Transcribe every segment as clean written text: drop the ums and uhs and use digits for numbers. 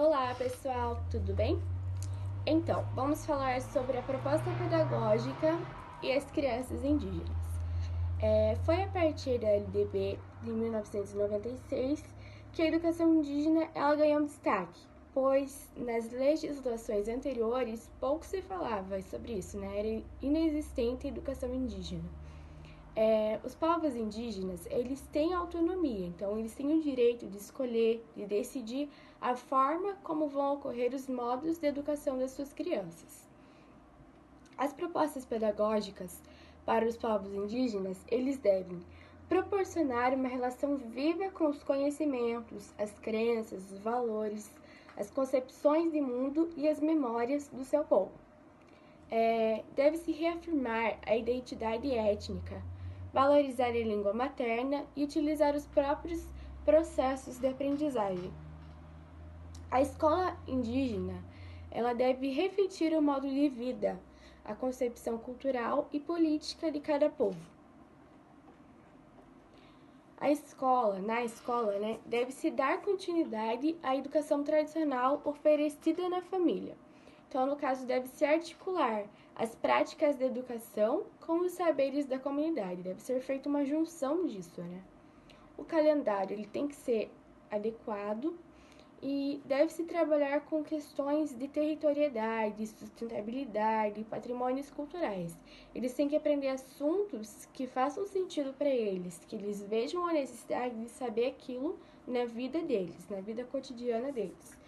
Olá pessoal, tudo bem? Então, vamos falar sobre a proposta pedagógica e as crianças indígenas. Foi a partir da LDB de 1996 que a educação indígena ela ganhou destaque, pois nas legislações anteriores pouco se falava sobre isso, né? Era inexistente a educação indígena. Os povos indígenas, eles têm autonomia, então eles têm o direito de escolher, de decidir a forma como vão ocorrer os modos de educação das suas crianças. As propostas pedagógicas para os povos indígenas, eles devem proporcionar uma relação viva com os conhecimentos, as crenças, os valores, as concepções de mundo e as memórias do seu povo. Deve-se reafirmar a identidade étnica, valorizar a língua materna e utilizar os próprios processos de aprendizagem. A escola indígena, ela deve refletir o modo de vida, a concepção cultural e política de cada povo. Na escola, deve-se dar continuidade à educação tradicional oferecida na família. Então, no caso, deve-se articular as práticas da educação com os saberes da comunidade. Deve ser feita uma junção disso, né? O calendário ele tem que ser adequado e deve-se trabalhar com questões de territorialidade, sustentabilidade, patrimônios culturais. Eles têm que aprender assuntos que façam sentido para eles, que eles vejam a necessidade de saber aquilo na vida deles, na vida cotidiana deles.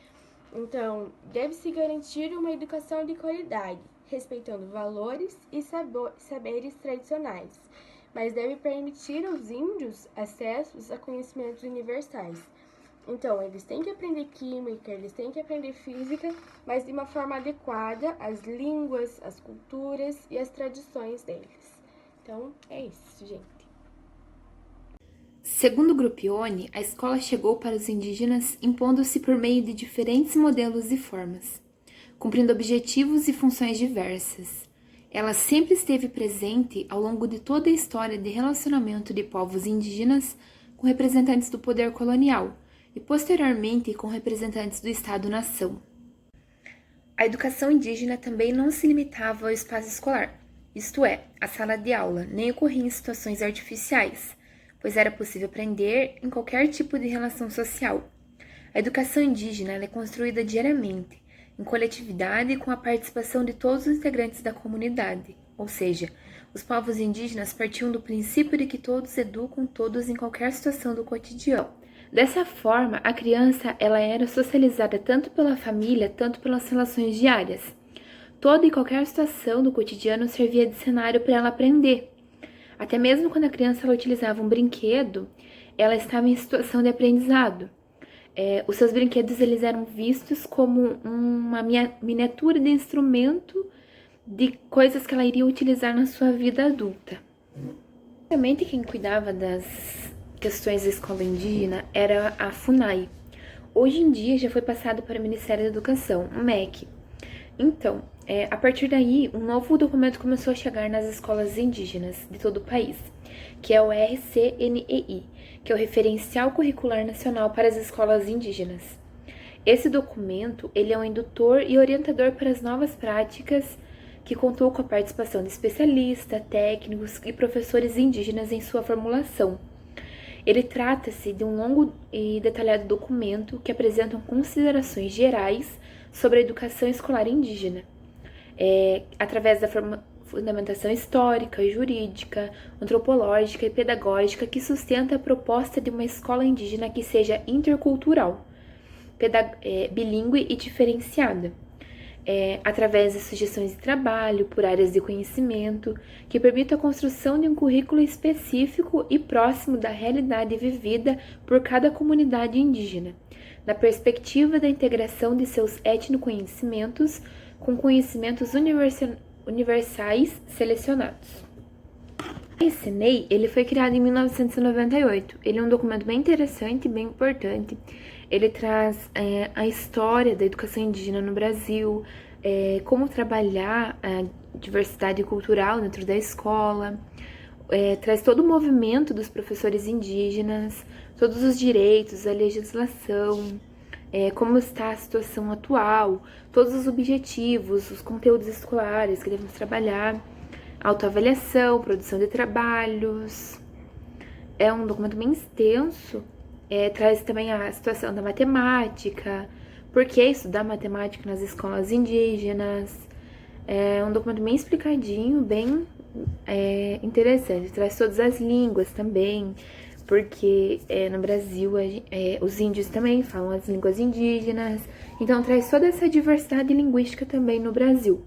Então, deve-se garantir uma educação de qualidade, respeitando valores e saberes tradicionais, mas deve permitir aos índios acessos a conhecimentos universais. Então, eles têm que aprender química, eles têm que aprender física, mas de uma forma adequada às línguas, às culturas e às tradições deles. Então, é isso, gente. Segundo Gruppione, a escola chegou para os indígenas impondo-se por meio de diferentes modelos e formas, cumprindo objetivos e funções diversas. Ela sempre esteve presente ao longo de toda a história de relacionamento de povos indígenas com representantes do poder colonial e, posteriormente, com representantes do Estado-nação. A educação indígena também não se limitava ao espaço escolar, isto é, à sala de aula, nem ocorria em situações artificiais, pois era possível aprender em qualquer tipo de relação social. A educação indígena é construída diariamente, em coletividade com a participação de todos os integrantes da comunidade, ou seja, os povos indígenas partiam do princípio de que todos educam todos em qualquer situação do cotidiano. Dessa forma, a criança ela era socializada tanto pela família, tanto pelas relações diárias. Toda e qualquer situação do cotidiano servia de cenário para ela aprender. Até mesmo quando a criança ela utilizava um brinquedo, ela estava em situação de aprendizado. Os seus brinquedos eles eram vistos como uma miniatura de instrumento de coisas que ela iria utilizar na sua vida adulta. Realmente quem cuidava das questões da escola indígena era a FUNAI. Hoje em dia já foi passado para o Ministério da Educação, o MEC. Então, a partir daí, um novo documento começou a chegar nas escolas indígenas de todo o país, que é o RCNEI, que é o Referencial Curricular Nacional para as Escolas Indígenas. Esse documento ele é um indutor e orientador para as novas práticas que contou com a participação de especialistas, técnicos e professores indígenas em sua formulação. Ele trata-se de um longo e detalhado documento que apresenta considerações gerais sobre a educação escolar indígena, através da fundamentação histórica, jurídica, antropológica e pedagógica que sustenta a proposta de uma escola indígena que seja intercultural, bilíngue e diferenciada, através de sugestões de trabalho por áreas de conhecimento, que permitam a construção de um currículo específico e próximo da realidade vivida por cada comunidade indígena, na perspectiva da integração de seus etnoconhecimentos com conhecimentos universais selecionados. Esse NEI ele foi criado em 1998. Ele é um documento bem interessante e bem importante. Ele traz a história da educação indígena no Brasil, como trabalhar a diversidade cultural dentro da escola, traz todo o movimento dos professores indígenas, todos os direitos, a legislação, como está a situação atual, todos os objetivos, os conteúdos escolares que devemos trabalhar, autoavaliação, produção de trabalhos. É um documento bem extenso, traz também a situação da matemática, por que estudar matemática nas escolas indígenas. É um documento bem explicadinho, bem interessante, traz todas as línguas também, porque no Brasil os índios também falam as línguas indígenas, então traz toda essa diversidade linguística também no Brasil.